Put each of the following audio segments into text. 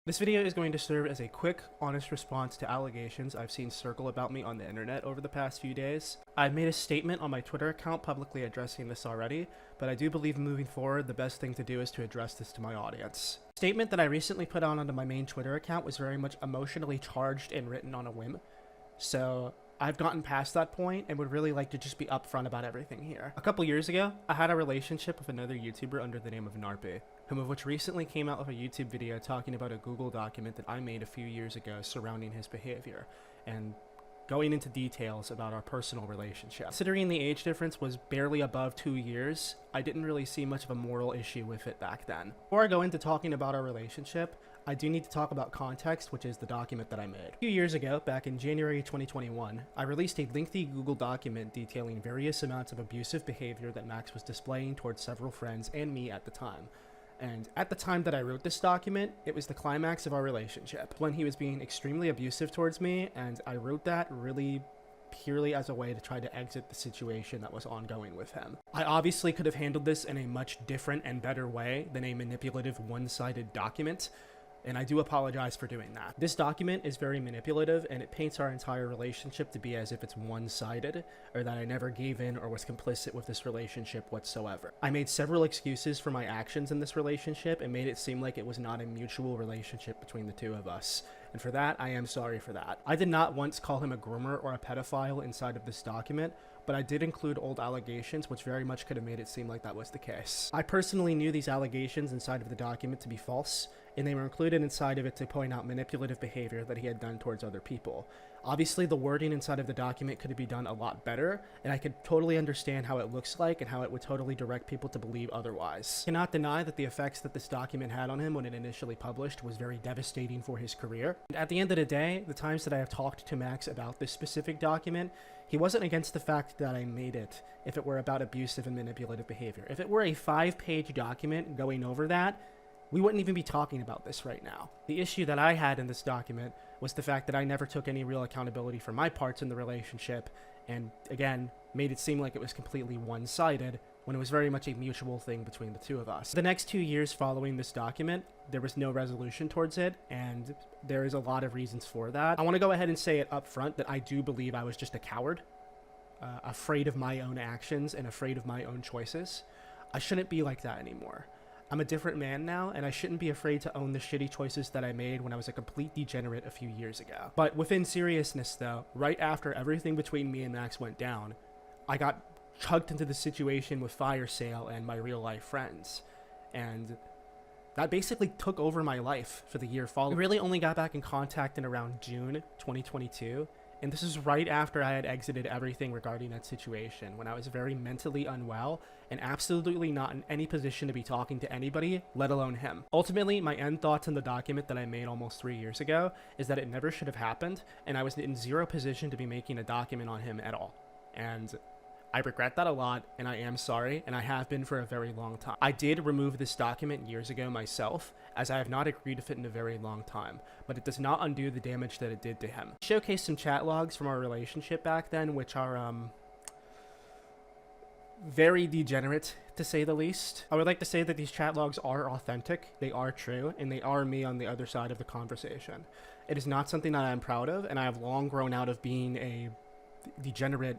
This video is going to serve as a quick, honest response to allegations I've seen circle about me on the internet over the past few days. I've made a statement on my Twitter account publicly addressing this already, but I do believe moving forward the best thing to do is to address this to my audience. The statement that I recently put onto my main Twitter account was very much emotionally charged and written on a whim, so I've gotten past that point and would really like to just be upfront about everything here. A couple years ago, I had a relationship with another YouTuber under the name of Narpi, whom of which recently came out with a YouTube video talking about a Google document that I made a few years ago surrounding his behavior, and going into details about our personal relationship. Considering the age difference was barely above 2 years, I didn't really see much of a moral issue with it back then. Before I go into talking about our relationship, I do need to talk about context, which is the document that I made. A few years ago, back in January 2021, I released a lengthy Google document detailing various amounts of abusive behavior that Max was displaying towards several friends and me at the time. And at the time that I wrote this document, it was the climax of our relationship, when he was being extremely abusive towards me, and I wrote that really purely as a way to try to exit the situation that was ongoing with him. I obviously could have handled this in a much different and better way than a manipulative, one-sided document, and I do apologize for doing that. This document is very manipulative, and it paints our entire relationship to be as if it's one-sided, or that I never gave in or was complicit with this relationship whatsoever. I made several excuses for my actions in this relationship and made it seem like it was not a mutual relationship between the two of us, and for that, I am sorry for that. I did not once call him a groomer or a pedophile inside of this document, but I did include old allegations which very much could have made it seem like that was the case. I personally knew these allegations inside of the document to be false, and they were included inside of it to point out manipulative behavior that he had done towards other people. Obviously, the wording inside of the document could be done a lot better, and I could totally understand how it looks like and how it would totally direct people to believe otherwise. I cannot deny that the effects that this document had on him when it initially published was very devastating for his career. And at the end of the day, the times that I have talked to Max about this specific document, he wasn't against the fact that I made it if it were about abusive and manipulative behavior. If it were a 5-page document going over that, we wouldn't even be talking about this right now. The issue that I had in this document was the fact that I never took any real accountability for my parts in the relationship, and again, made it seem like it was completely one-sided when it was very much a mutual thing between the two of us. The next 2 years following this document, there was no resolution towards it, and there is a lot of reasons for that. I want to go ahead and say it up front that I do believe I was just a coward, afraid of my own actions and afraid of my own choices. I shouldn't be like that anymore. I'm a different man now, and I shouldn't be afraid to own the shitty choices that I made when I was a complete degenerate a few years ago. But within seriousness though, right after everything between me and Max went down, I got chugged into the situation with Fire Sale and my real life friends. And that basically took over my life for the year following. We really only got back in contact in around June 2022. And this is right after I had exited everything regarding that situation, when I was very mentally unwell and absolutely not in any position to be talking to anybody, let alone him. Ultimately, my end thoughts on the document that I made almost 3 years ago is that it never should have happened, and I was in zero position to be making a document on him at all. And I regret that a lot, and I am sorry, and I have been for a very long time. I did remove this document years ago myself, as I have not agreed with it in a very long time, but it does not undo the damage that it did to him. I showcased some chat logs from our relationship back then, which are, very degenerate, to say the least. I would like to say that these chat logs are authentic, they are true, and they are me on the other side of the conversation. It is not something that I am proud of, and I have long grown out of being a degenerate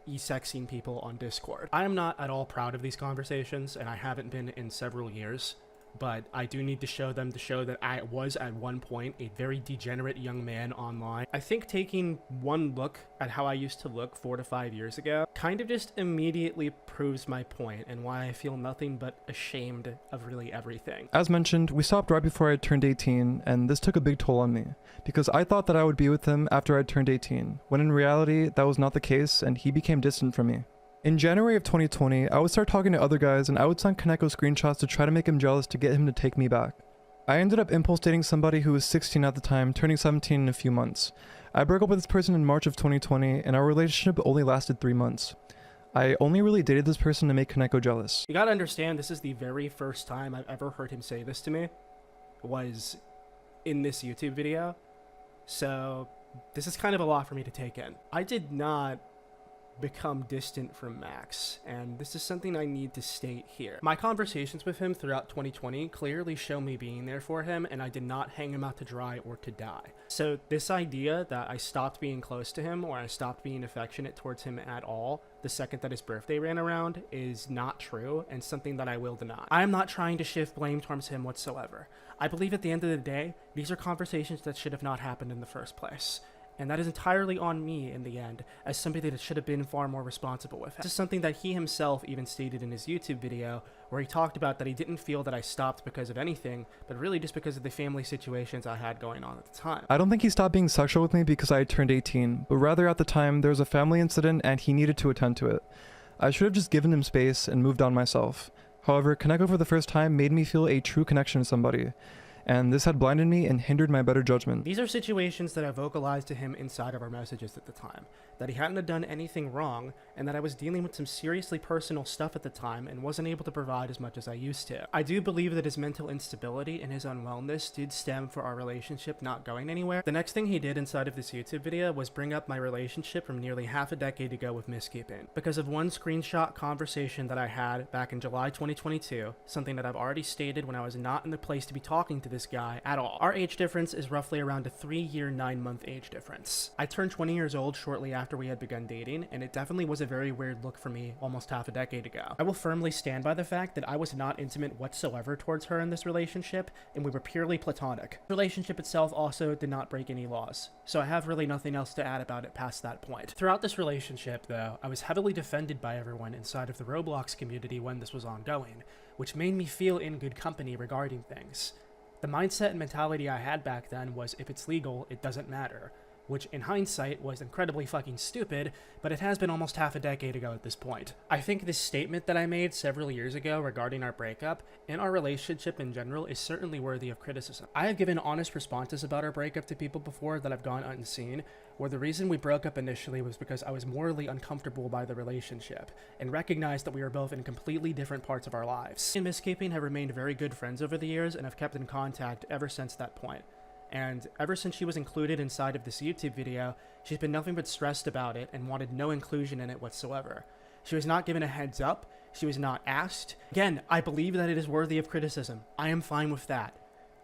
e-sexing people on Discord. I am not at all proud of these conversations, and I haven't been in several years, but I do need to show them to show that I was at one point a very degenerate young man online. I think taking one look at how I used to look 4 to 5 years ago kind of just immediately proves my point and why I feel nothing but ashamed of really everything. As mentioned, we stopped right before I turned 18, and this took a big toll on me, because I thought that I would be with him after I turned 18, when in reality that was not the case and he became distant from me. In January of 2020, I would start talking to other guys and I would send Koneko screenshots to try to make him jealous to get him to take me back. I ended up impulse dating somebody who was 16 at the time, turning 17 in a few months. I broke up with this person in March of 2020 and our relationship only lasted 3 months. I only really dated this person to make Koneko jealous. You gotta understand, this is the very first time I've ever heard him say this to me, was in this YouTube video, so this is kind of a lot for me to take in. I did not become distant from Max, and this is something I need to state here. My conversations with him throughout 2020 clearly show me being there for him, and I did not hang him out to dry or to die. So this idea that I stopped being close to him or I stopped being affectionate towards him at all the second that his birthday ran around is not true, and something that I will deny. I am not trying to shift blame towards him whatsoever. I believe at the end of the day, these are conversations that should have not happened in the first place. And that is entirely on me in the end, as somebody that should have been far more responsible with it. This is something that he himself even stated in his YouTube video, where he talked about that he didn't feel that I stopped because of anything, but really just because of the family situations I had going on at the time. I don't think he stopped being sexual with me because I had turned 18, but rather at the time there was a family incident and he needed to attend to it. I should have just given him space and moved on myself. However, Koneko for the first time made me feel a true connection to somebody, and this had blinded me and hindered my better judgment. These are situations that I vocalized to him inside of our messages at the time, that he hadn't done anything wrong, and that I was dealing with some seriously personal stuff at the time and wasn't able to provide as much as I used to. I do believe that his mental instability and his unwellness did stem for our relationship not going anywhere. The next thing he did inside of this YouTube video was bring up my relationship from nearly half a decade ago with Miss Keepin, because of one screenshot conversation that I had back in July 2022, something that I've already stated when I was not in the place to be talking to this guy at all. Our age difference is roughly around a 3-year, 9-month age difference. I turned 20 years old shortly after we had begun dating, and it definitely was a very weird look for me almost half a decade ago. I will firmly stand by the fact that I was not intimate whatsoever towards her in this relationship, and we were purely platonic. The relationship itself also did not break any laws, so I have really nothing else to add about it past that point. Throughout this relationship, though, I was heavily defended by everyone inside of the Roblox community when this was ongoing, which made me feel in good company regarding things. The mindset and mentality I had back then was if it's legal, it doesn't matter, which in hindsight was incredibly fucking stupid, but it has been almost half a decade ago at this point. I think this statement that I made several years ago regarding our breakup and our relationship in general is certainly worthy of criticism. I have given honest responses about our breakup to people before that have gone unseen, where the reason we broke up initially was because I was morally uncomfortable by the relationship and recognized that we were both in completely different parts of our lives. Me and Miss Keeping have remained very good friends over the years and have kept in contact ever since that point. And ever since she was included inside of this YouTube video, she's been nothing but stressed about it and wanted no inclusion in it whatsoever. She was not given a heads up, she was not asked. Again, I believe that it is worthy of criticism. I am fine with that.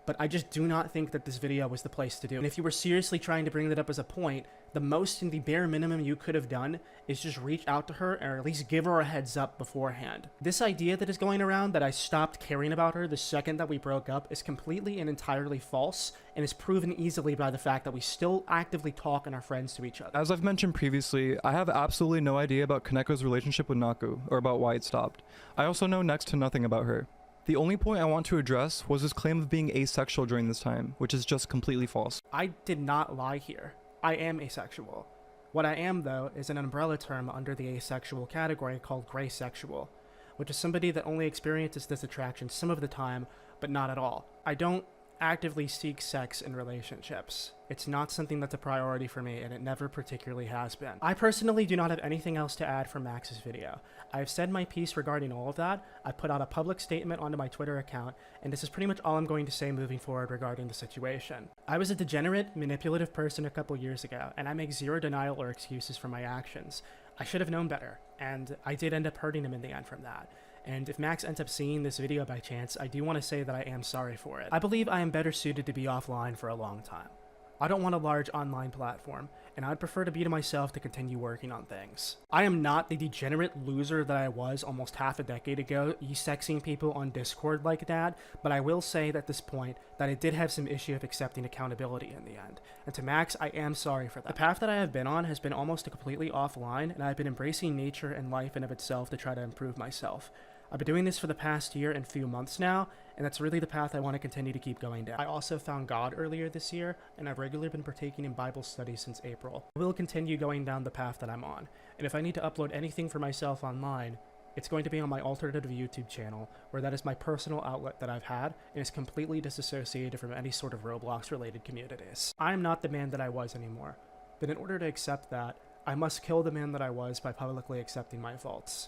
But I just do not think that this video was the place to do. And if you were seriously trying to bring that up as a point, the most and the bare minimum you could have done is just reach out to her or at least give her a heads up beforehand. This idea that is going around that I stopped caring about her the second that we broke up is completely and entirely false and is proven easily by the fact that we still actively talk and are friends to each other. As I've mentioned previously, I have absolutely no idea about Koneko's relationship with Naku, or about why it stopped. I also know next to nothing about her. The only point I want to address was his claim of being asexual during this time, which is just completely false. I did not lie here. I am asexual. What I am, though, is an umbrella term under the asexual category called gray sexual, which is somebody that only experiences this attraction some of the time, but not at all. I don't actively seek sex in relationships. It's not something that's a priority for me, and it never particularly has been. I personally do not have anything else to add from Max's video. I've said my piece regarding all of that. I put out a public statement onto my Twitter account, and this is pretty much all I'm going to say moving forward regarding the situation. I was a degenerate, manipulative person a couple years ago, and I make zero denial or excuses for my actions. I should have known better, and I did end up hurting him in the end from that. And if Max ends up seeing this video by chance, I do want to say that I am sorry for it. I believe I am better suited to be offline for a long time. I don't want a large online platform, and I'd prefer to be to myself to continue working on things. I am not the degenerate loser that I was almost half a decade ago, e-sexing people on Discord like that, but I will say at this point that I did have some issue of accepting accountability in the end. And to Max, I am sorry for that. The path that I have been on has been almost completely offline, and I've been embracing nature and life in of itself to try to improve myself. I've been doing this for the past year and few months now, and that's really the path I want to continue to keep going down. I also found God earlier this year, and I've regularly been partaking in Bible studies since April. I will continue going down the path that I'm on, and if I need to upload anything for myself online, it's going to be on my alternative YouTube channel, where that is my personal outlet that I've had, and is completely disassociated from any sort of Roblox-related communities. I am not the man that I was anymore, but in order to accept that, I must kill the man that I was by publicly accepting my faults.